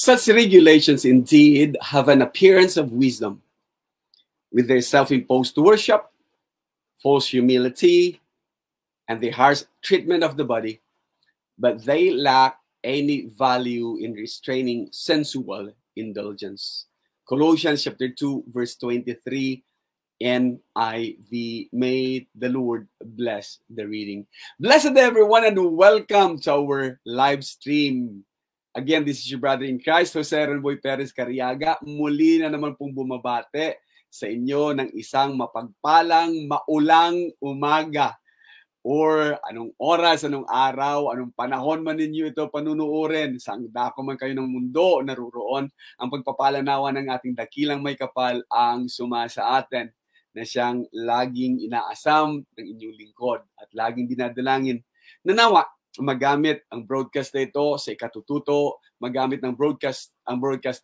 Such regulations indeed have an appearance of wisdom, with their self-imposed worship, false humility, and the harsh treatment of the body, but they lack any value in restraining sensual indulgence. Colossians chapter 2, verse 23, NIV. May the Lord bless the reading. Blessed everyone and welcome to our live stream. Again, this is your brother in Christ, Jose Renboy Perez Cariaga. Muli na naman pong bumabate sa inyo ng isang mapagpalang, maulang umaga. Or anong oras, anong araw, anong panahon man ninyo ito panunuorin, saang dako man kayo ng mundo naruroon, ang pagpapalanawa ng ating dakilang may kapal ang sumasa atin na siyang laging inaasam ng inyong lingkod at laging dinadalangin na nawa magamit ang broadcast na ito sa ikatututo, magamit ang broadcast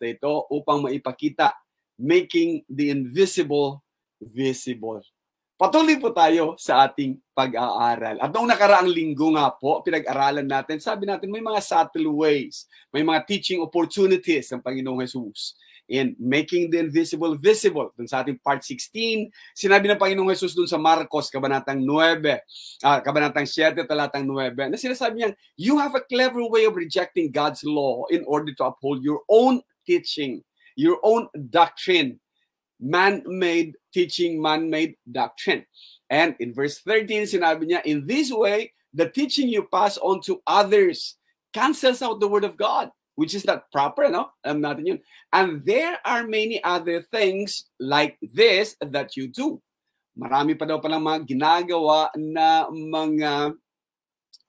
na ito upang maipakita, making the invisible visible. Patuloy po tayo sa ating pag-aaral. At noong nakaraang linggo nga po, pinag-aralan natin, sabi natin may mga subtle ways, may mga teaching opportunities ng Panginoong Jesus in making the invisible visible. Dun sa ating part 16, sinabi ng Panginoong Jesus dun sa Marcos, kabanatang 7, talatang 9, na sinasabi niya, you have a clever way of rejecting God's law in order to uphold your own teaching, your own doctrine. Man-made teaching, man-made doctrine. And in verse 13, sinabi niya, in this way, the teaching you pass on to others cancels out the word of God, which is not proper, no? Alam natin yun. And there are many other things like this that you do. Marami pa daw palang mga ginagawa na mga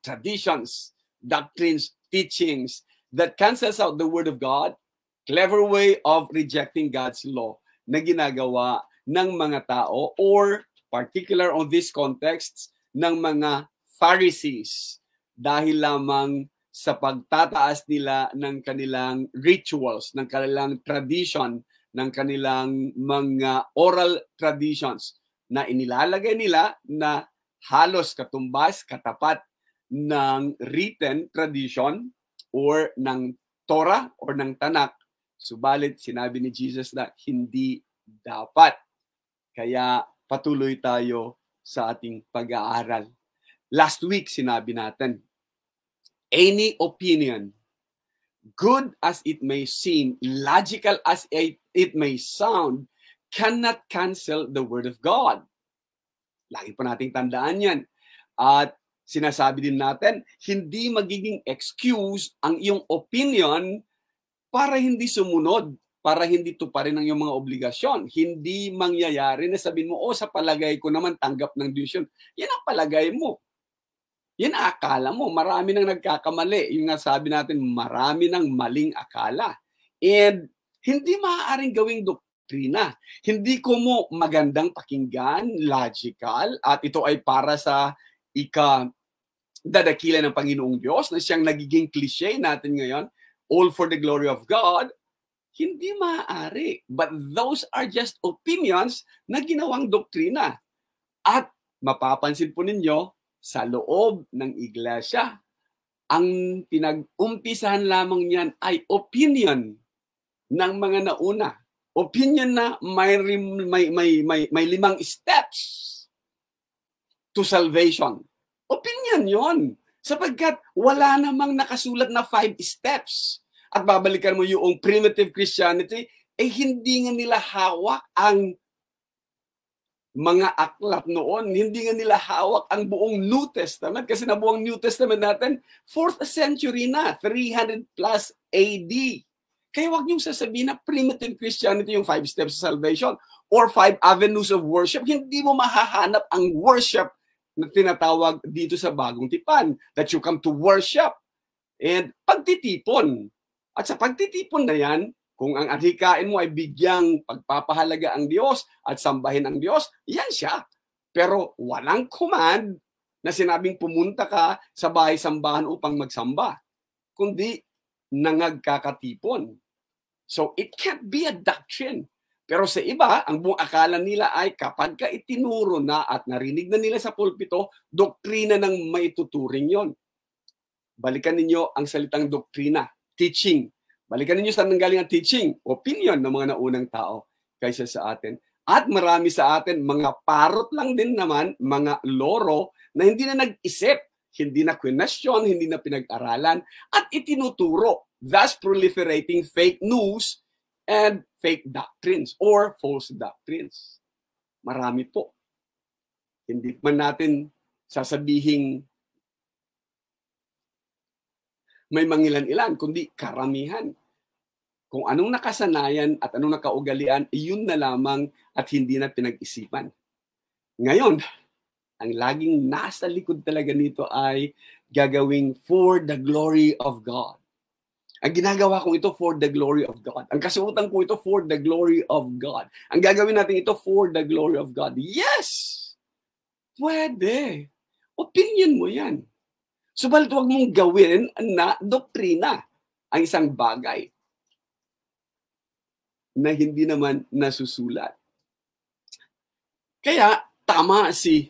traditions, doctrines, teachings that cancels out the word of God, clever way of rejecting God's law na ginagawa ng mga tao or particular on this context ng mga Pharisees dahil lamang sa pagtataas nila ng kanilang rituals, ng kanilang tradition, ng kanilang mga oral traditions na inilalagay nila na halos katumbas, katapat ng written tradition or ng Torah or ng Tanakh. Subalit, sinabi ni Jesus na hindi dapat. Kaya patuloy tayo sa ating pag-aaral. Last week, sinabi natin, any opinion, good as it may seem, logical as it may sound, cannot cancel the Word of God. Lagi po nating tandaan yan. At sinasabi din natin, hindi magiging excuse ang iyong opinion para hindi sumunod, para hindi tuparin ang iyong mga obligasyon. Hindi mangyayari na sabihin mo, sa palagay ko naman tanggap ng Diyos yun. Yan ang palagay mo. Yan ang akala mo. Marami nang nagkakamali. Yung nga sabi natin, marami nang maling akala. And hindi maaaring gawing doktrina. Hindi ko mo magandang pakinggan, logical, at ito ay para sa dadakila ng Panginoong Diyos na siyang nagiging cliche natin ngayon, all for the glory of God, hindi maaari. But those are just opinions na ginawang doktrina. At mapapansin po ninyo, sa loob ng iglesia, ang pinag-umpisahan lamang niyan ay opinion ng mga nauna. Opinion na may 5 steps to salvation. Opinion yon. Sapagkat wala namang nakasulat na 5 steps. At babalikan mo yung primitive Christianity, hindi nga nila hawak ang mga aklat noon. Hindi nga nila hawak ang buong New Testament. Kasi na buong New Testament natin, 4th century na, 300 plus AD. Kaya huwag niyong sasabihin na primitive Christianity yung 5 steps of salvation or 5 avenues of worship. Hindi mo mahahanap ang worship na tinatawag dito sa Bagong Tipan, that you come to worship and pagtitipon. At sa pagtitipon na yan, kung ang adhikain mo ay bigyang pagpapahalaga ang Diyos at sambahin ang Diyos, yan siya. Pero walang command na sinabing pumunta ka sa bahay-sambahan upang magsamba, kundi nangagkakatipon. So it can't be a doctrine. Pero sa iba, ang buong akala nila ay kapag ka itinuro na at narinig na nila sa pulpito, doktrina ng maituturing yon. Balikan ninyo ang salitang doktrina, teaching. Balikan ninyo saan nanggaling ang teaching, opinion ng mga naunang tao kaysa sa atin. At marami sa atin, mga parot lang din naman, mga loro na hindi na nag-isip, hindi na question, hindi na pinag-aralan, at itinuturo, thus proliferating fake news and fake doctrines or false doctrines. Marami po. Hindi man natin sasabihing may mangilan-ilan, kundi karamihan. Kung anong nakasanayan at anong nakaugalian, iyon na lamang at hindi na pinag-isipan. Ngayon, ang laging nasa likod talaga nito ay gagawing for the glory of God. Ang ginagawa kong ito for the glory of God. Ang kasuotan ko ito for the glory of God. Ang gagawin natin ito for the glory of God. Yes! Pwede. Opinion mo yan. Subalit huwag mong gawin na doktrina ang isang bagay na hindi naman nasusulat. Kaya tama si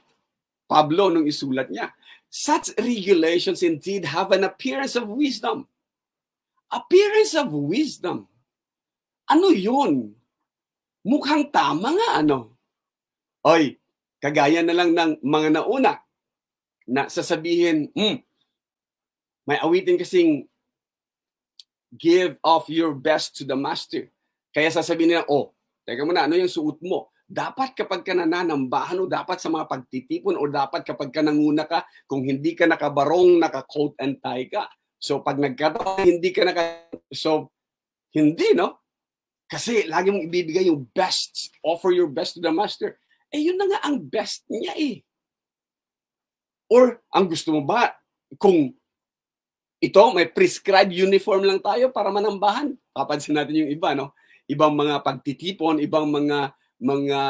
Pablo nung isulat niya. Such regulations indeed have an appearance of wisdom. Appearance of wisdom. Ano yun? Mukhang tama nga, ano? Oy, kagaya na lang ng mga nauna na sasabihin, may awitin kasing give of your best to the master. Kaya sasabihin nila, teka muna, ano yung suot mo? Dapat kapag ka nananambahan o dapat sa mga pagtitipon o dapat kapag ka nanguna ka, kung hindi ka nakabarong, naka-coat and tie ka. So pag nagkataon, hindi ka so hindi, no? Kasi lagi mong ibibigay yung best, offer your best to the master. Yun na nga ang best niya eh. Or ang gusto mo ba, kung ito, may prescribed uniform lang tayo para manambahan. Papansin natin yung iba, no? Ibang mga pagtitipon, ibang mga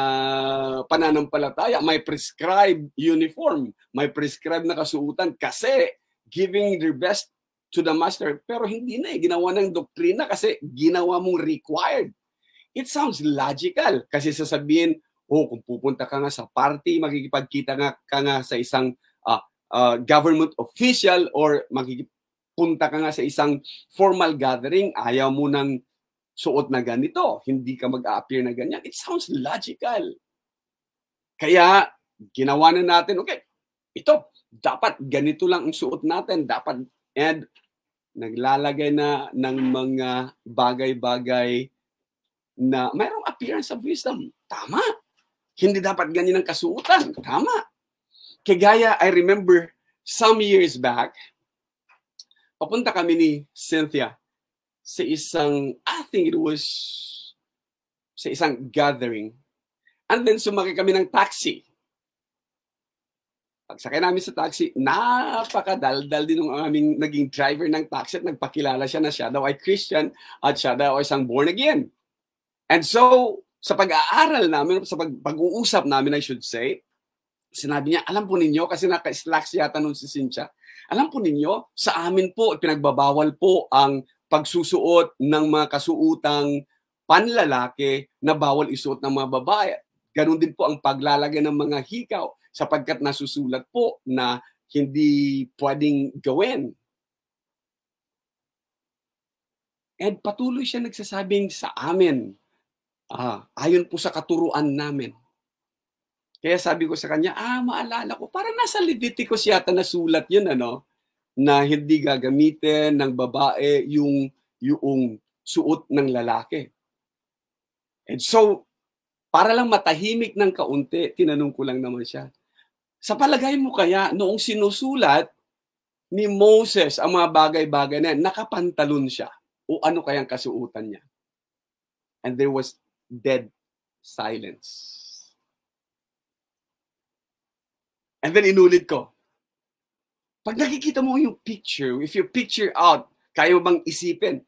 pananampalataya, may prescribed uniform, may prescribed na kasuotan kasi giving their best to the master. Pero hindi na ginawa ng doktrina kasi ginawa mong required. It sounds logical kasi sasabihin, kung pupunta ka nga sa party, makikipagkita ka nga sa isang government official or punta ka nga sa isang formal gathering, ayaw mo ng suot na ganito, hindi ka mag-a-appear na ganyan. It sounds logical. Kaya, ginawa na natin, okay, ito, dapat ganito lang ang suot natin, dapat, and naglalagay na ng mga bagay-bagay na mayroong appearance of wisdom. Tama. Hindi dapat ganyan ang kasuotan. Tama. Kagaya, I remember, some years back, papunta kami ni Cynthia sa isang, I think it was sa isang gathering. And then sumakay kami ng taxi. Pagsakay namin sa taxi, napakadaldal din ng aming naging driver ng taxi at nagpakilala siya na siya daw ay Christian at siya daw ay isang born again. And so, sa pag-aaral namin, sa pag-uusap namin, I should say, sinabi niya, alam po ninyo, kasi naka-slacks yata nun si Cynthia, alam po ninyo, sa amin po, pinagbabawal po ang pagsusuot ng mga kasuutang panlalaki na bawal isuot ng mga babae. Ganon din po ang paglalagay ng mga hikaw sapagkat nasusulat po na hindi pwedeng gawin. And patuloy siya nagsasabing sa amin, ayon po sa katuruan namin. Kaya sabi ko sa kanya, maalala ko, parang nasa Leviticus yata nasulat yun, ano, na hindi gagamitin ng babae yung suot ng lalaki. And so, para lang matahimik ng kaunti, tinanong ko lang naman siya, sa palagay mo kaya, noong sinusulat ni Moses ang mga bagay-bagay na yan, nakapantalon siya, o ano kayang kasuutan niya? And there was dead silence. And then inulit ko, pag nakikita mo yung picture, if you picture out, kaya mo bang isipin,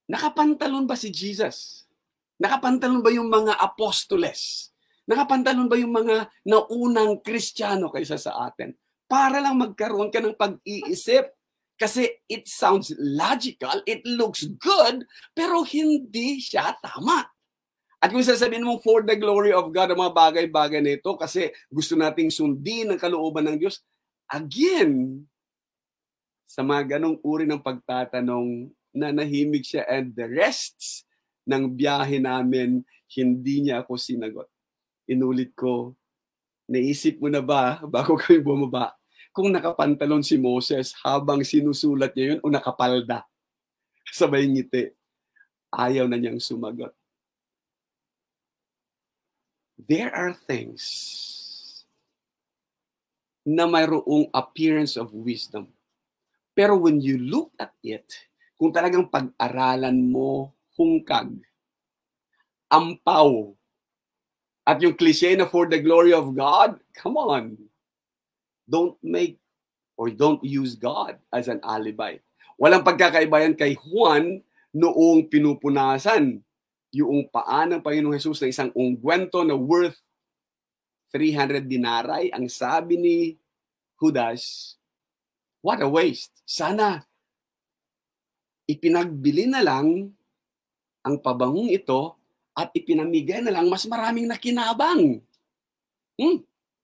nakapantalon ba si Jesus? Nakapantalon ba yung mga apostoles? Nakapantalon ba yung mga naunang Kristiyano kaysa sa atin? Para lang magkaroon ka ng pag-iisip. Kasi it sounds logical, it looks good, pero hindi siya tama. At kung sasabihin mong for the glory of God, ang mga bagay-bagay na ito, kasi gusto nating sundin ang kalooban ng Diyos, again, sa mga ganong uri ng pagtatanong, nanahimik siya, and the rest ng biyahe namin, hindi niya ako sinagot. Inulit ko, naisip mo na ba, bago kami bumaba, kung nakapantalon si Moses habang sinusulat niya yun o nakapalda? Sabay ngiti. Ayaw na niyang sumagot. There are things na mayroong appearance of wisdom. Pero when you look at it, kung talagang pag-aralan mo, hungkag, ampaw, at yung cliche na for the glory of God, come on. Don't make or don't use God as an alibi. Walang pagkakaiba yan kay Juan noong pinupunasan yung paa ng Panginoong Jesus na isang ungwento na worth 300 denarii. Ang sabi ni Judas, what a waste. Sana ipinagbili na lang ang pabangong ito at ipinamigay na lang mas maraming nakinabang.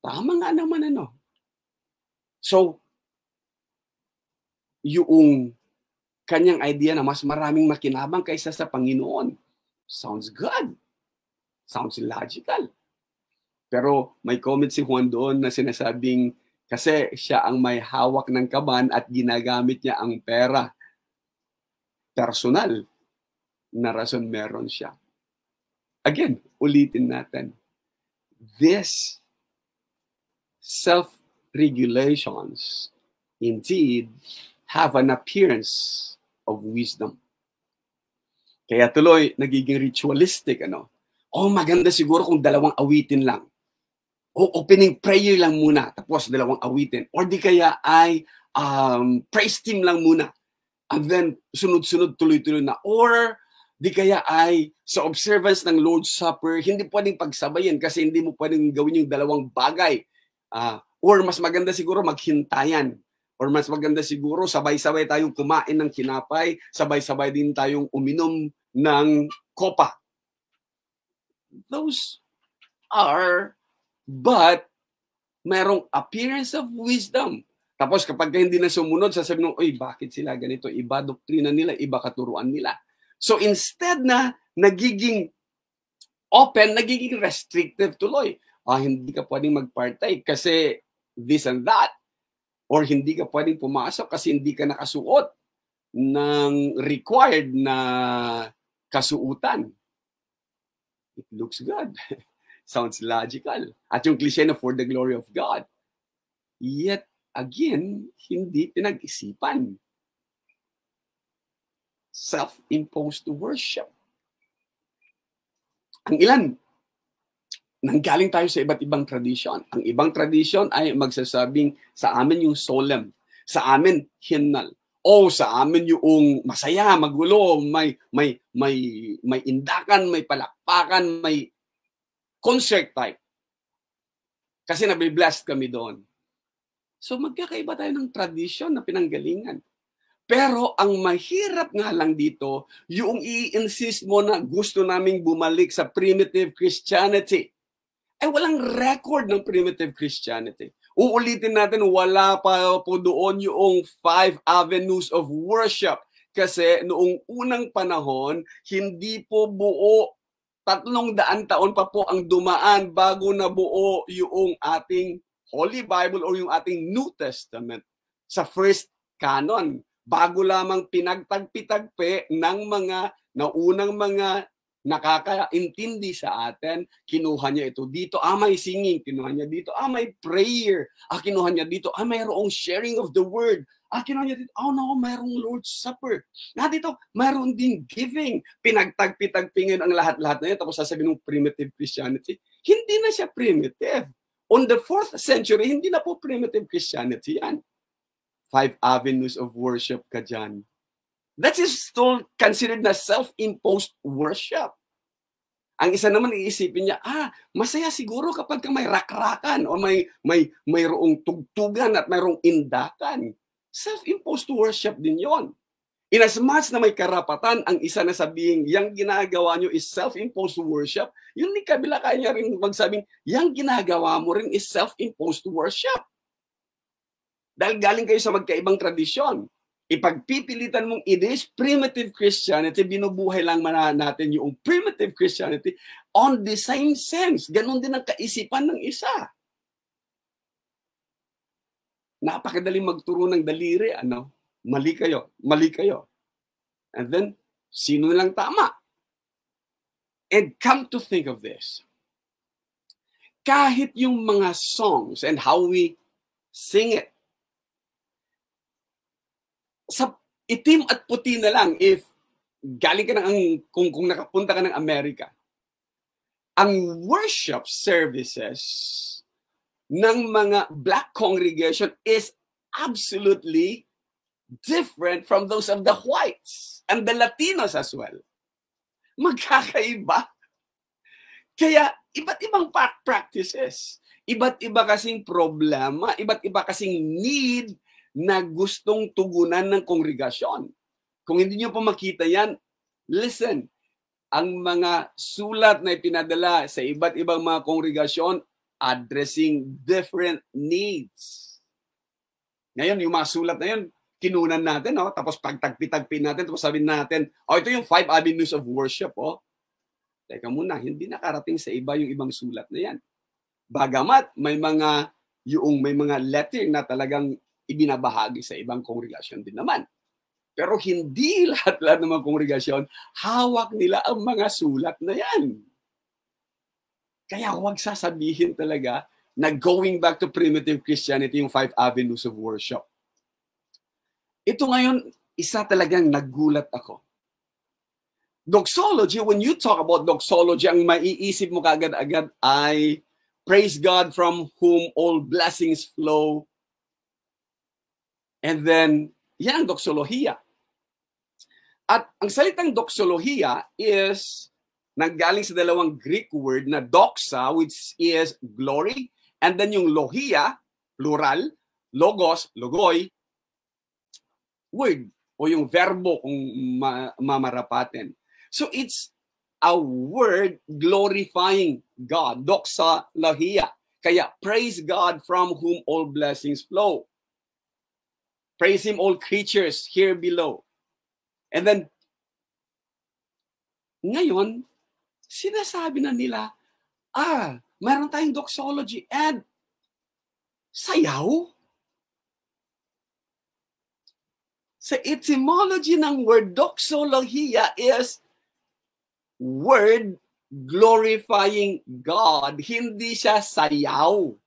Tama nga naman ano. So, yung kanyang idea na mas maraming makinabang kaysa sa Panginoon, sounds good. Sounds logical. Pero may comment si Juan doon na sinasabing kasi siya ang may hawak ng kaban at ginagamit niya ang pera. Personal na rason meron siya. Again, ulitin natin. This self-regulations indeed have an appearance of wisdom. Kaya tuloy, nagiging ritualistic, ano? Oh, maganda siguro kung dalawang awitin lang. O opening prayer lang muna, tapos dalawang awitin. Or di kaya ay praise team lang muna. And then, sunod-sunod, tuloy-tuloy na. Or di kaya ay sa observance ng Lord's Supper, hindi pwedeng pagsabayin kasi hindi mo pwedeng gawin yung dalawang bagay. Or mas maganda siguro maghintayan. Or mas maganda siguro sabay-sabay tayong kumain ng kinapay, sabay-sabay din tayong uminom ng kopa. Those are, but mayroong appearance of wisdom. Tapos kapag hindi na sumunod, sasabihin mo, oy, bakit sila ganito? Iba doktrina nila, iba katuruan nila. So instead na nagiging open, nagiging restrictive tuloy. Hindi ka pwedeng mag-partake kasi this and that. Or hindi ka pwedeng pumasok kasi hindi ka nakasuot ng required na kasuutan. It looks good. Sounds logical. At yung cliche na for the glory of God. Yet, again, hindi pinag-isipan. Self-imposed worship. Ang ilan, nanggaling tayo sa iba't ibang tradition. Ang ibang tradition ay magsasabing sa amin yung solemn, sa amin hymnal, o sa amin yung masaya, magulo, may indakan, may palakpakan, may concert type. Kasi nabiblessed kami doon. So magkakaiba tayo ng tradition na pinanggalingan. Pero ang mahirap nga lang dito, yung i-insist mo na gusto naming bumalik sa primitive Christianity. Ay walang record ng primitive Christianity. Uulitin natin, wala pa po doon yung 5 avenues of worship. Kasi noong unang panahon, hindi po buo, 300 taon pa po ang dumaan bago na buo yung ating Holy Bible o yung ating New Testament sa first canon. Bago lamang pinagtagpi-tagpi ng mga naunang mga nakakaintindi sa atin, kinuha niya ito dito, may singing, kinuha niya dito, may prayer, kinuha niya dito, mayroong sharing of the word, kinuha niya dito, no, mayroong Lord's Supper. Dito, mayroong din giving. Pinagtagpi-tagpi ngayon ang lahat-lahat na yun, tapos sasabihin ng primitive Christianity. Hindi na siya primitive. On the 4th century, hindi na po primitive Christianity yan. 5 avenues of worship ka dyan. That is still considered na self-imposed worship. Ang isa naman iisipin niya, masaya siguro kapag may rakrakan o mayroong tugtugan at mayroong indakan. Self-imposed worship din yon. Inasmuch na may karapatan ang isa na sabing, yang ginagawa nyo is self-imposed worship, yung ni kabila kaya rin magsabing, yang ginagawa mo rin is self-imposed worship. Dahil galing kayo sa magkaibang tradisyon. ipagpipilitan mong it is primitive Christianity, binubuhay lang natin yung primitive Christianity on the same sense. Ganon din ang kaisipan ng isa. Napakadaling magturo ng daliri, ano? Mali kayo, mali kayo. And then, sino lang tama? And come to think of this, kahit yung mga songs and how we sing it, sa itim at puti na lang, if galing ka kung nakapunta ka ng Amerika, ang worship services ng mga black congregation is absolutely different from those of the whites and the Latinos as well. Magkakaiba. Kaya, iba't ibang practices, iba't iba kasing problema, iba't iba kasing need na gustong tugunan ng kongregasyon. Kung hindi nyo pa makita yan, listen, ang mga sulat na ipinadala sa iba't ibang mga kongregasyon addressing different needs. Ngayon, yung mga sulat na yun, kinunan natin, oh, tapos pagtagpi-tagpi natin, tapos sabihin natin, oh, ito yung 5 avenues of worship, oh. Teka muna, hindi nakarating sa iba yung ibang sulat na yan. Bagamat may mga letter na talagang ibinabahagi sa ibang kongregasyon din naman. Pero hindi lahat-lahat ng mga kongregasyon, hawak nila ang mga sulat na yan. Kaya huwag sasabihin talaga na going back to primitive Christianity yung 5 avenues of worship. Ito ngayon, isa talagang nagulat ako. Doxology, when you talk about doxology, ang maiisip mo kaagad-agad ay praise God from whom all blessings flow. And then, yan ang doxolohiya. At ang salitang doxolohiya is nanggaling sa dalawang Greek word na doxa, which is glory, and then yung lohia, plural, logos, logoy, word, o yung verbo kung mamarapatin. So it's a word glorifying God, doxa lohia. Kaya praise God from whom all blessings flow. Praise Him, all creatures here below. And then, ngayon, sinasabi na nila, mayroon tayong doxology and sayaw. Sa etymology ng word doxologia is word glorifying God. Hindi siya sayaw.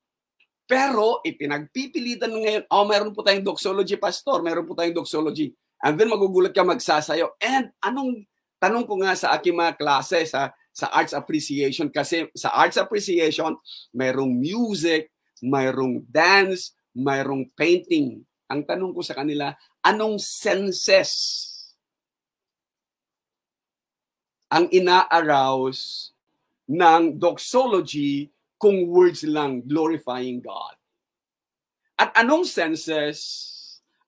Pero ipinagpipilitan ngayon, meron po tayong doxology, pastor, meron po tayong doxology. And then magugulat ka magsasayaw. And tanong ko nga sa aking mga klase sa arts appreciation, kasi sa arts appreciation, mayroong music, mayroong dance, mayroong painting. Ang tanong ko sa kanila, anong senses ang ina-arouse ng doxology kung words lang glorifying God? At anong senses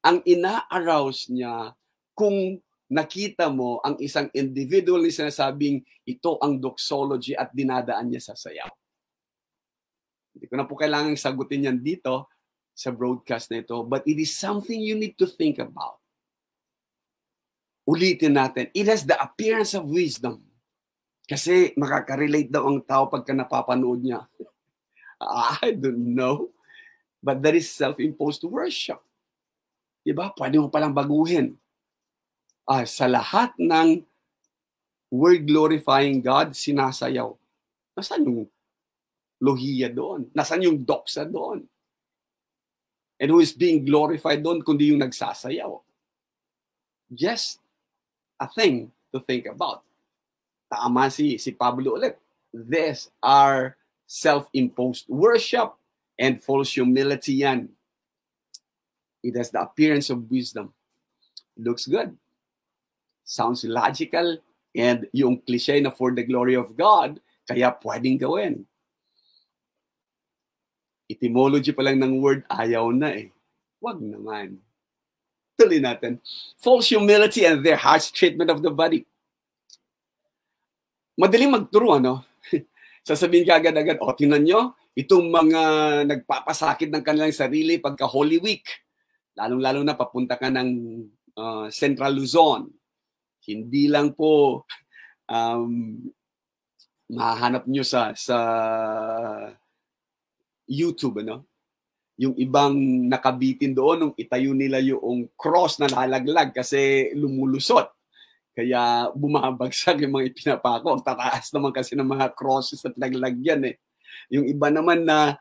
ang ina-arouse niya kung nakita mo ang isang individual na sinasabing ito ang doxology at dinadaan niya sa sayaw? Hindi ko na po kailangang sagutin yan dito sa broadcast na ito, but it is something you need to think about. Ulitin natin, it has the appearance of wisdom. Kasi makaka-relate daw ang tao pagka napapanood niya. I don't know. But that is self-imposed worship. Diba? Pwede mo palang baguhin. Sa lahat ng word glorifying God, sinasayaw. Nasaan yung lohiya doon? Nasaan yung doxa doon? And who is being glorified doon kundi yung nagsasayaw? Just a thing to think about. Tama si Pablo ulit. These are self-imposed worship and false humility yan. It has the appearance of wisdom. It looks good. Sounds logical. And yung cliche na for the glory of God, kaya pwedeng gawin. Etymology pa lang ng word, ayaw na eh. Wag naman. Tuloy natin. False humility and their harsh treatment of the body. Madaling magturo, ano? Sasabihin ka agad-agad, tingnan nyo, itong mga nagpapasakit ng kanilang sarili pagka Holy Week. Lalong-lalo na papunta ka ng Central Luzon. Hindi lang po mahanap nyo sa YouTube, ano? Yung ibang nakabitin doon nung itayo nila yung cross na nalaglag kasi lumulusot. Kaya bumabagsak yung mga ipinapako. Tataas naman kasi ng mga crosses na pinaglagyan eh. Yung iba naman na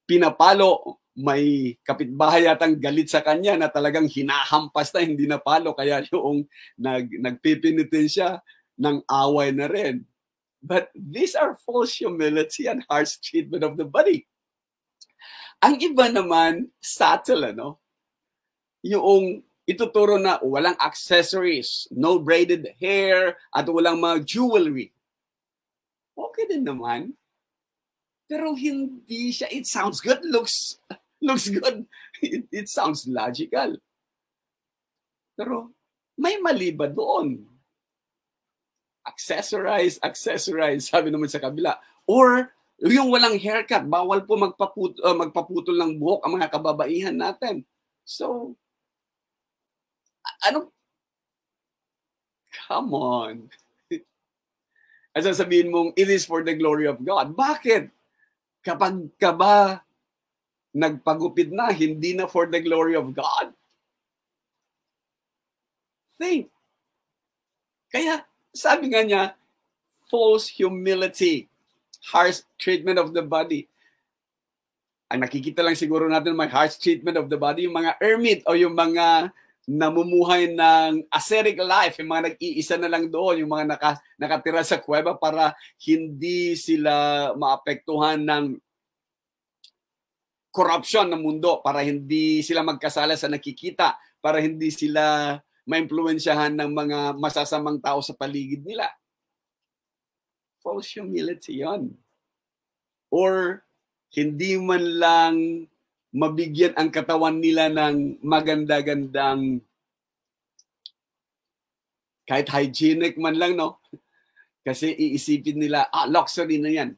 pinapalo, may kapitbahay yatang galit sa kanya na talagang hinahampas na, hindi napalo. Kaya yung nagpipinitin siya ng away na rin. But these are false humility and harsh treatment of the body. Ang iba naman, subtle, ano? Yung ituturo na walang accessories, no braided hair, at walang mga jewelry. Okay din naman. Pero hindi siya, it sounds good, looks good. It sounds logical. Pero may mali ba doon? Accessorize, sabi naman sa kabila. Or yung walang haircut, bawal po magpaputol ng buhok ang mga kababaihan natin. So, ano? Come on. At sasabihin mong, it is for the glory of God. Bakit? Kapag ka ba nagpagupit na, hindi na for the glory of God? Think. Kaya, sabi nga niya, false humility, harsh treatment of the body. Ang nakikita lang siguro natin may harsh treatment of the body, yung mga hermit o yung mga namumuhay ng ascetic life, yung mga nag-iisa na lang doon, yung mga nakatira sa kuweba para hindi sila maapektuhan ng corruption ng mundo, para hindi sila magkasala sa nakikita, para hindi sila maimpluwensyahan ng mga masasamang tao sa paligid nila. False humility yon. Or hindi man lang mabigyan ang katawan nila ng maganda-gandang kahit hygienic man lang, no? Kasi iisipin nila, luxury na yan.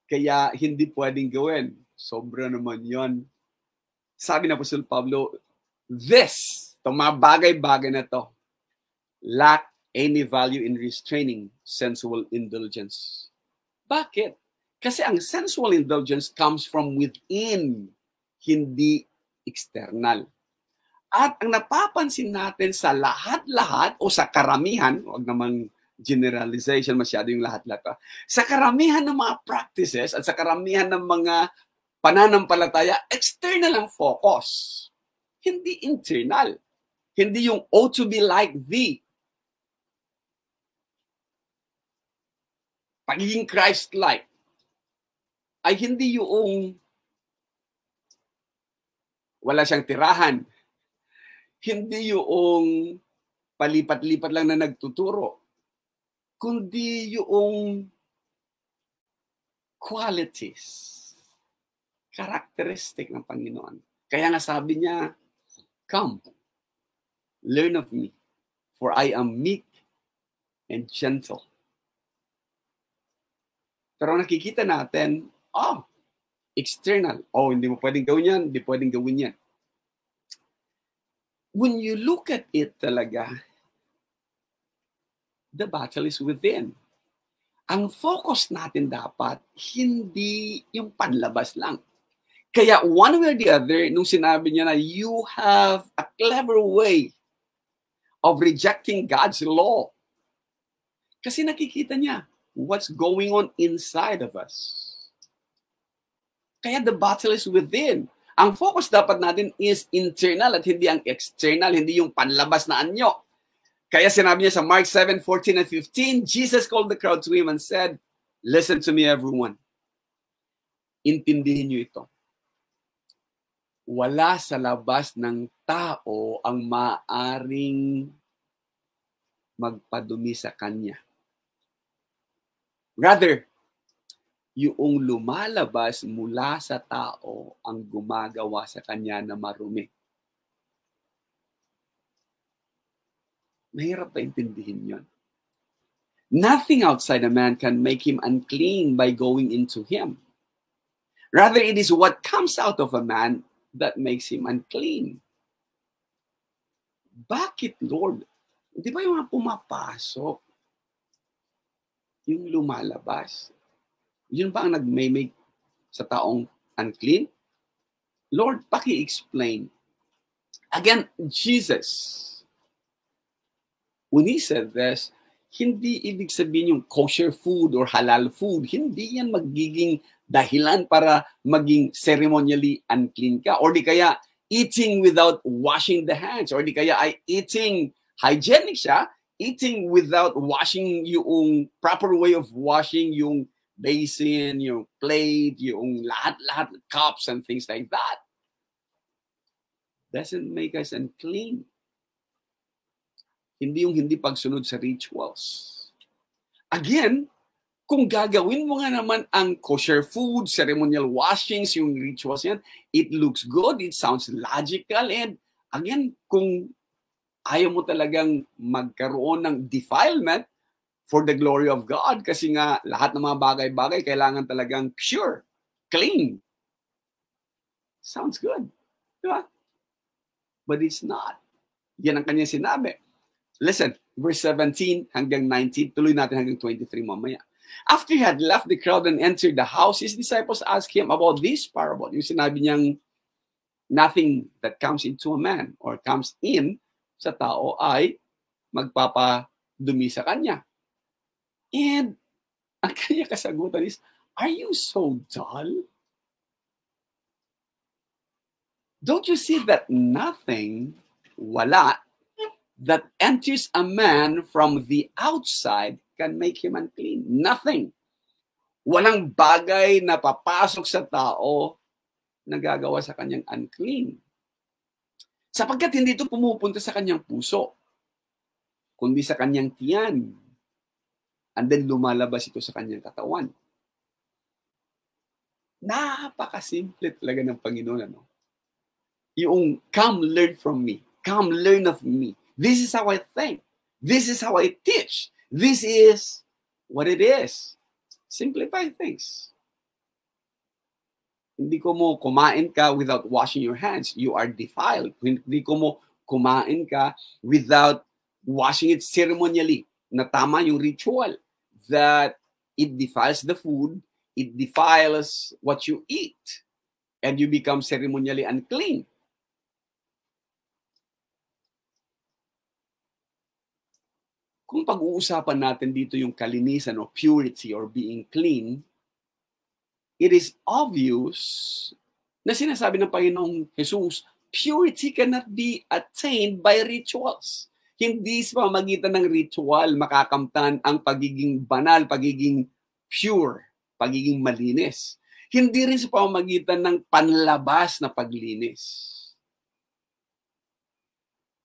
Kaya hindi pwedeng gawin. Sobra naman yon. Sabi na Apostol Pablo, itong mga bagay-bagay na to, lack any value in restraining sensual indulgence. Bakit? Kasi ang sensual indulgence comes from within, hindi external. At ang napapansin natin sa lahat-lahat o sa karamihan, huwag namang generalization masyado yung lahat-lahat, sa karamihan ng mga practices at sa karamihan ng mga pananampalataya, external ang focus. Hindi internal. Hindi yung ought to be like thee. Pagiging Christ-like ay hindi yung wala siyang tirahan. Hindi yung palipat-lipat lang na nagtuturo. Kundi yung qualities, characteristic ng Panginoon. Kaya nga sabi niya, come, learn of me, for I am meek and gentle. Pero nakikita natin, external. Hindi mo pwedeng gawin yan, hindi pwedeng gawin yan. When you look at it talaga, the battle is within. Ang focus natin dapat, hindi yung panlabas lang. Kaya one way or the other, nung sinabi niya na you have a clever way of rejecting God's law. Kasi nakikita niya what's going on inside of us. Kaya the battle is within. Ang focus dapat natin is internal at hindi ang external, hindi yung panlabas na anyo. Kaya sinabi niya sa Mark 7:14 and 15, Jesus called the crowd to him and said, listen to me everyone. Intindihin niyo ito. Wala sa labas ng tao ang maaring magpadumi sa kanya. Rather, yung lumalabas mula sa tao ang gumagawa sa kanya na marumi. Mahirap pa intindihin yun. Nothing outside a man can make him unclean by going into him. Rather, it is what comes out of a man that makes him unclean. Bakit, Lord? Di ba yung mga pumapasok, yung lumalabas, yun ba ang nag-make sa taong unclean? Lord, paki-explain. Again, Jesus, when he said this, hindi ibig sabihin yung kosher food or halal food. Hindi yan magiging dahilan para maging ceremonially unclean ka. Or di kaya eating without washing the hands. Or di kaya ay eating hygienic siya, eating without washing yung proper way of washing yung basin, yung plate, yung lahat-lahat, cups and things like that. Doesn't make us unclean. Hindi yung hindi pagsunod sa rituals. Again, kung gagawin mo nga naman ang kosher food, ceremonial washings, yung rituals yan, it looks good, it sounds logical, and again, kung ayaw mo talagang magkaroon ng defilement for the glory of God, kasi nga lahat ng mga bagay-bagay kailangan talagang pure, clean. Sounds good. Diba? But it's not. Yan ang kanyang sinabi. Listen, verse 17 hanggang 19, tuloy natin hanggang 23 mamaya. After he had left the crowd and entered the house, his disciples asked him about this parable. Yung sinabi niyang, nothing that comes into a man or comes in sa tao ay magpapadumi sa kanya. And ang kanya kasagutan is, are you so dull? Don't you see that nothing, wala, that enters a man from the outside can make him unclean? Nothing. Walang bagay na papasok sa tao na gagawa sa kanyang unclean. Sapagkat hindi ito pumupunta sa kanyang puso, kundi sa kanyang tiyan. And then lumalabas ito sa kanyang katawan. Napakasimple talaga ng Panginoon. Ano? Yung, come learn from me. Come learn of me. This is how I think. This is how I teach. This is what it is. Simplify things. Hindi ko mo kumain ka without washing your hands. You are defiled. Hindi ko mo kumain ka without washing it ceremonially. Na tama yung ritual. That it defiles the food. It defiles what you eat. And you become ceremonially unclean. Kung pag-uusapan natin dito yung kalinisan or purity or being clean, it is obvious na sinasabi ng Panginoong Jesus, purity cannot be attained by rituals. Hindi sa pamamagitan ng ritual makakamtan ang pagiging banal, pagiging pure, pagiging malinis. Hindi rin sa pamamagitan ng panlabas na paglinis.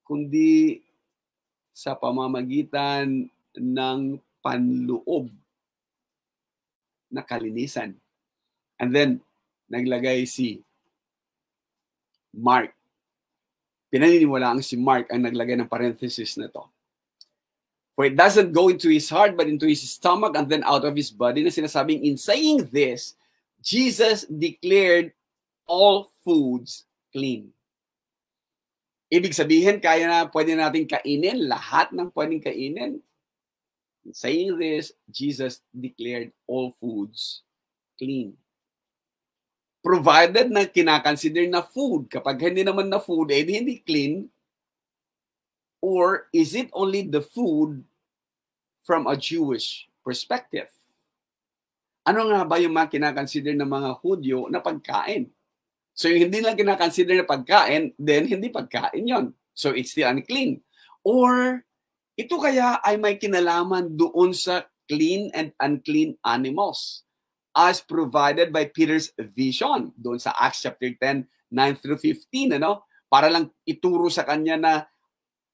Kundi sa pamamagitan ng panloob na kalinisan. And then, naglagay si Mark. Pinaniniwalaan si Mark ang naglagay ng parenthesis na to. For it doesn't go into his heart, but into his stomach and then out of his body. Na sinasabing, in saying this, Jesus declared all foods clean. Ibig sabihin, pwede natin kainin, lahat ng pwedeng kainin. In saying this, Jesus declared all foods clean. Provided na kinakonsider na food. Kapag hindi naman na food, hindi clean. Or is it only the food from a Jewish perspective? Ano nga ba yung mga kinakonsider ng mga Hudyo na pagkain? So yung hindi lang kinakonsider na pagkain, then hindi pagkain yon. So it's still unclean. Or ito kaya ay may kinalaman doon sa clean and unclean animals as provided by Peter's vision doon sa Acts chapter 10, 9 through 15, ano? Para lang ituro sa kanya na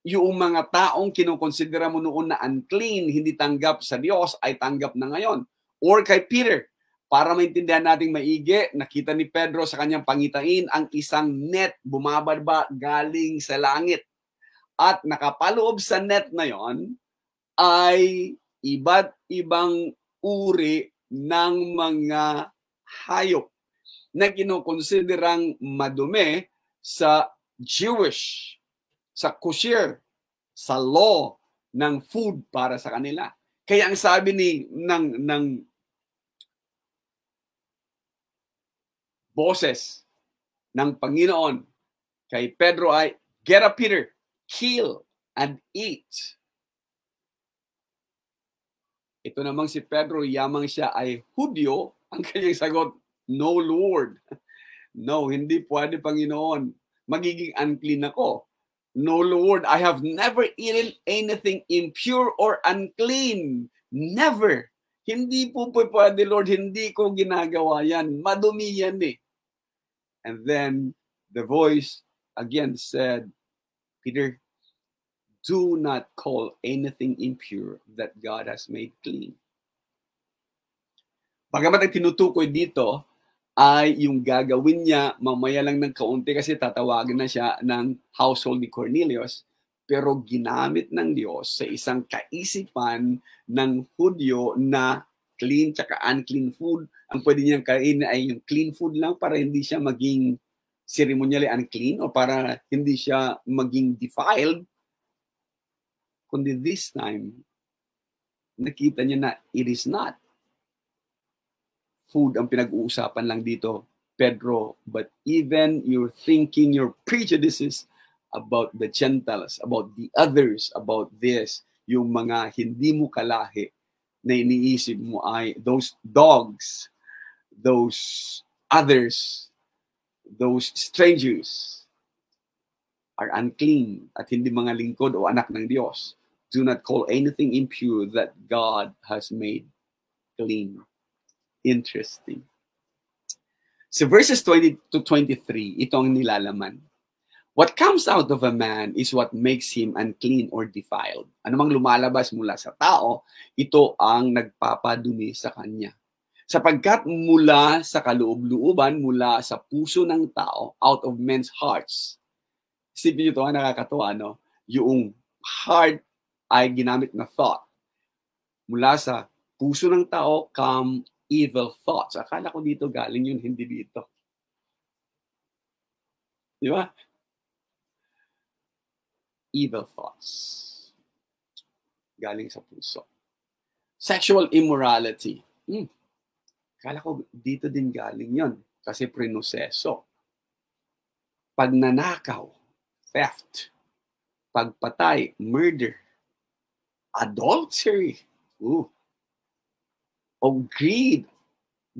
yung mga taong kinukonsidera mo noon na unclean, hindi tanggap sa Diyos, ay tanggap na ngayon. Or kay Peter, para maintindihan nating maigi, nakita ni Pedro sa kanyang pangitain ang isang net bumababa galing sa langit. At nakapaloob sa net na yon ay iba't ibang uri ng mga hayop na kinukonsiderang madumi sa Jewish sa kosher, sa law ng food para sa kanila. Kaya ang sabi ng boses ng Panginoon kay Pedro ay, "Get up, Peter, kill and eat." Ito namang si Pedro, yamang siya ay Hudyo, ang kanyang sagot, "No, Lord." No, hindi pwede, Panginoon. Magiging unclean ako. "No, Lord, I have never eaten anything impure or unclean." Never. Hindi po pwede, Lord. Hindi ko ginagawa yan. Madumi yan eh. And then the voice again said, "Peter, do not call anything impure that God has made clean." Bagamat ang tinutukoy dito ay yung gagawin niya mamaya lang ng kaunti kasi tatawagin na siya ng household ni Cornelius, pero ginamit ng Diyos sa isang kaisipan ng Hudyo na clean tsaka unclean food. Ang pwede niyang kainin ay yung clean food lang para hindi siya maging ceremonially unclean o para hindi siya maging defiled. Kundi this time, nakita niya na it is not food ang pinag-uusapan lang dito, Pedro, but even your thinking, your prejudices about the Gentiles, about the others, about this, yung mga hindi mo kalahi na iniisip mo ay those dogs, those others, those strangers are unclean at hindi mga lingkod o anak ng Diyos. Do not call anything impure that God has made clean. Interesting. So verses 20 to 23, ito ang nilalaman. What comes out of a man is what makes him unclean or defiled. Anumang lumalabas mula sa tao, ito ang nagpapadumi sa kanya. Sapagkat mula sa kaloob-looban, mula sa puso ng tao, out of men's hearts. Isipin nyo ito, nakakatuwa, no? Yung heart ay ginamit na thought. Mula sa puso ng tao, come evil thoughts. Akala ko dito galing yun, hindi dito. Di ba? Evil thoughts. Galing sa puso. Sexual immorality. Akala ko dito din galing yun. Kasi prinoseso. Pagnanakaw. Theft. Pagpatay. Murder. Adultery. O greed.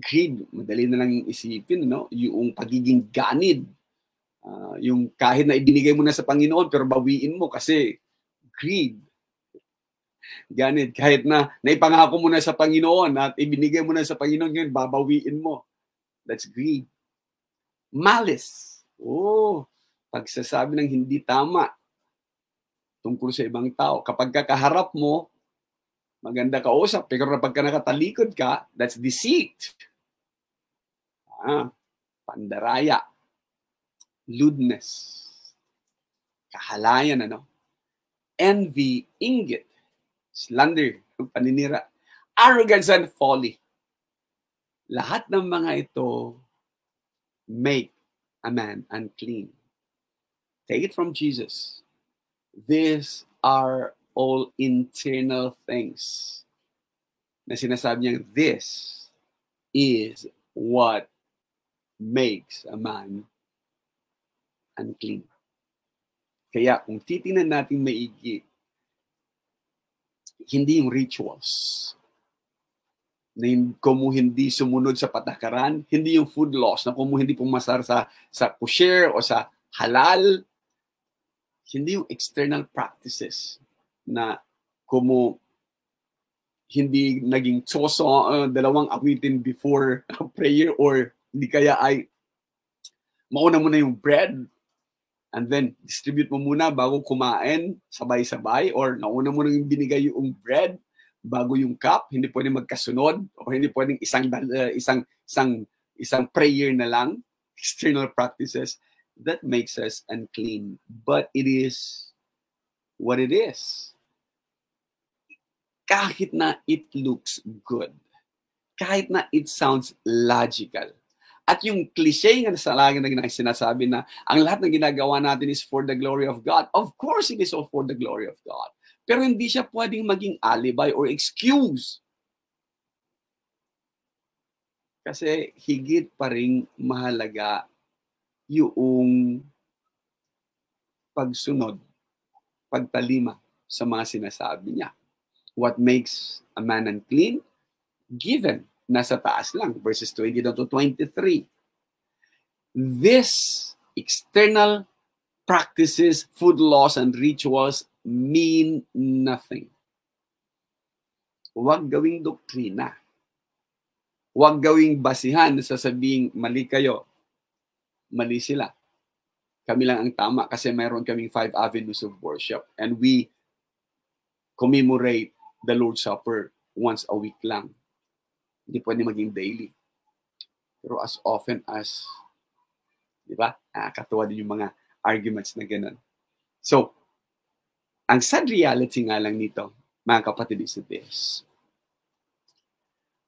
Greed, madali na lang isipin, no? Yung pagiging ganid. Yung kahit na ibinigay mo na sa Panginoon, pero bawiin mo kasi greed. Ganid, kahit na naipangako mo na sa Panginoon at ibinigay mo na sa Panginoon, ngayon babawiin mo. That's greed. Malice. Pagsasabi ng hindi tama tungkol sa ibang tao. Kapag kakaharap mo, maganda kausap, pero kapag nakatalikod ka, that's deceit. Pandaraya. Lewdness. Kahalayan, envy, inggit, slander, paninira, arrogance and folly. Lahat ng mga ito make a man unclean. Take it from Jesus. These are all internal things na sinasabi niya, this is what makes a man unclean. Kaya kung titingnan natin maigi, hindi yung rituals, na kung hindi sumunod sa patakaran, hindi yung food laws, na kung hindi pumasar sa kosher o sa halal, hindi yung external practices na kung hindi naging dalawang awitin before prayer or hindi kaya ay mauna mo na yung bread and then distribute mo muna bago kumain sabay-sabay or nauna mo na yung binigay yung bread bago yung cup, hindi pwedeng magkasunod o hindi pwedeng isang prayer na lang, external practices. That makes us unclean. But it is what it is. Kahit na it looks good, kahit na it sounds logical, At yung cliche nga sa lagi na sinasabi na ang lahat ng ginagawa natin is for the glory of God. Of course, it is all for the glory of God. Pero hindi siya pwedeng maging alibi or excuse. Kasi higit pa rin mahalaga yung pagsunod, pagtalima sa mga sinasabi niya. What makes a man unclean? Given. Nasa taas lang, verses 20 to 23. This external practices, food laws, and rituals mean nothing. Huwag gawing doktrina. Huwag gawing basihan na sasabing mali kayo. Mali sila. Kami lang ang tama kasi mayroon kaming 5 avenues of worship and we commemorate the Lord's Supper once a week lang. Hindi pwede maging daily. Pero as often as, di ba? Nakakatuwa din yung mga arguments na ganun. So, ang sad reality nga lang nito, mga kapatid, is this.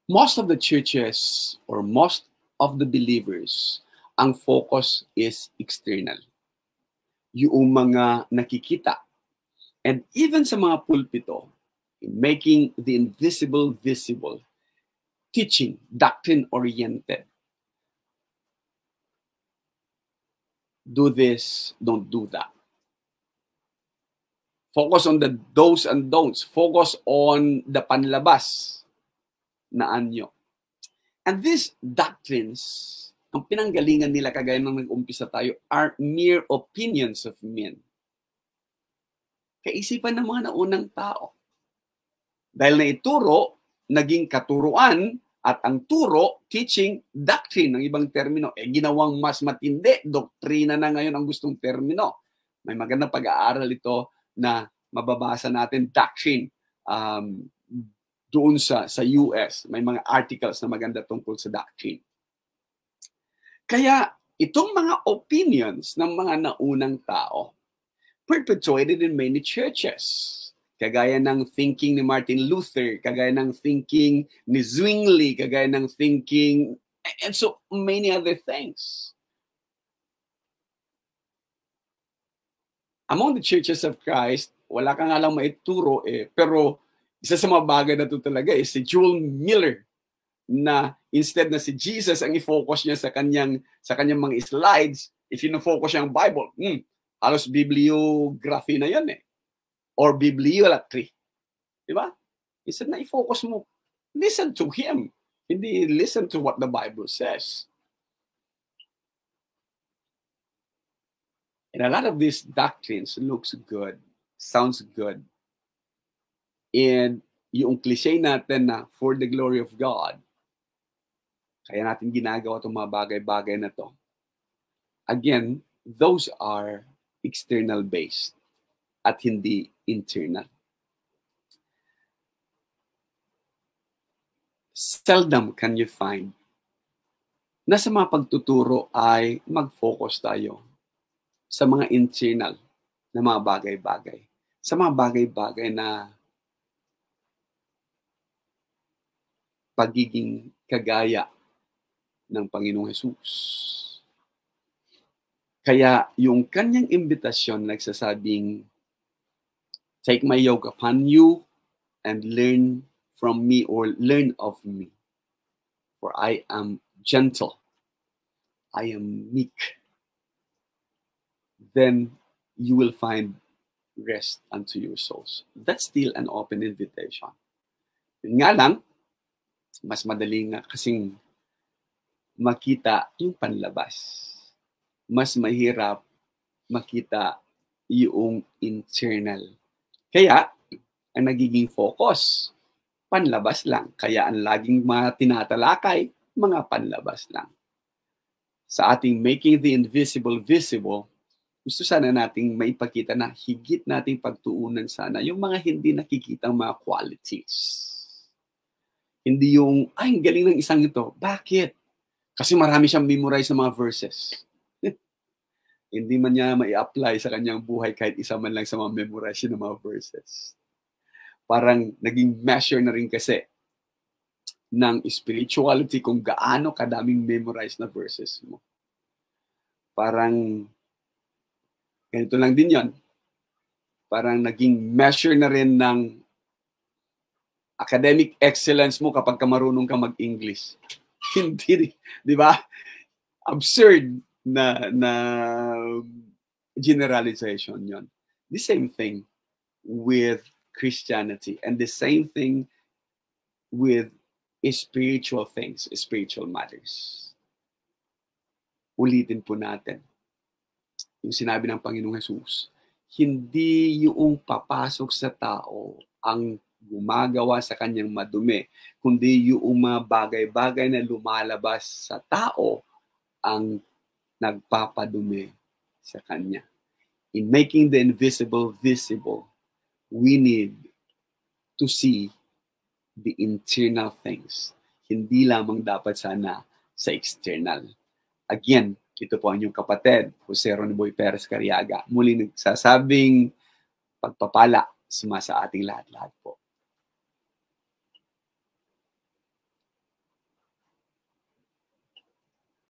Most of the churches or most of the believers, ang focus is external. Yung mga nakikita. And even sa mga pulpito, in making the invisible visible, teaching, doctrine-oriented. Do this, don't do that. Focus on the do's and don'ts. Focus on the panlabas na anyo. And these doctrines, ang pinanggalingan nila kagaya ng nag-umpisa tayo, are mere opinions of men. Kaisipan ng mga naunang tao. Dahil na ituro, naging katuruan, at ang turo, teaching, doctrine, ng ibang termino, ginawang mas matindi, doktrina na ngayon ang gustong termino. May magandang pag-aaral ito na mababasa natin, doctrine, doon sa US. May mga articles na maganda tungkol sa doctrine. Kaya, itong mga opinions ng mga naunang tao, perpetuated in many churches. Kagaya ng thinking ni Martin Luther, kagaya ng thinking ni Zwingli, kagaya ng thinking, and so many other things. Among the churches of Christ, wala ka nga lang maituro pero isa sa mga bagay na ito talaga si Joel Miller, na instead na si Jesus ang i-focus niya sa kanyang mga slides, if ino-focus niya ang Bible, halos bibliography na yan or bibliolatry. Diba? Instead na i-focus mo, listen to him. Hindi listen to what the Bible says. And a lot of these doctrines looks good, sounds good. And yung cliche natin na for the glory of God, kaya natin ginagawa itong mga bagay-bagay na to. Again, those are external based at hindi internal. Seldom can you find na sa mga pagtuturo ay mag-focus tayo sa mga internal na mga bagay-bagay. Sa mga bagay-bagay na pagiging kagaya ng Panginoong Hesus. Kaya yung kanyang imbitasyon nagsasabing, take my yoke upon you and learn from me or learn of me. For I am gentle. I am meek. Then you will find rest unto your souls. That's still an open invitation. Yun nga lang, mas madali nga kasing makita yung panlabas. Mas mahirap makita yung internal. Kaya, ang nagiging focus, panlabas lang. Kaya ang laging mga tinatalakay, mga panlabas lang. Sa ating making the invisible visible, gusto sana nating maipakita na higit nating pagtuunan sana yung mga hindi nakikitang mga qualities. Hindi yung, ay, ang galing ng isang ito. Bakit? Kasi marami siyang memorize ng mga verses. Hindi man niya mai-apply sa kanyang buhay kahit isa man lang sa mga memorize ng mga verses. Parang naging measure na rin kasi ng spirituality kung gaano kadaming memorize na verses mo. Parang ganito lang din yon. Parang naging measure na rin ng academic excellence mo kapag marunong ka mag-English. Hindi, di ba? Absurd na generalization yon. The same thing with Christianity and the same thing with spiritual things, spiritual matters. Ulitin po natin yung sinabi ng Panginoong Jesus. Hindi yung papasok sa tao ang gumagawa sa kanyang madumi, kundi yung mga bagay-bagay na lumalabas sa tao ang nagpapadumi sa kanya. In making the invisible visible, we need to see the internal things. Hindi lamang dapat sana sa external. Again, ito po ang inyong kapatid, Jose Ronnie Perez Cariaga. Muli nagsasabing pagpapala sa ating lahat-lahat po.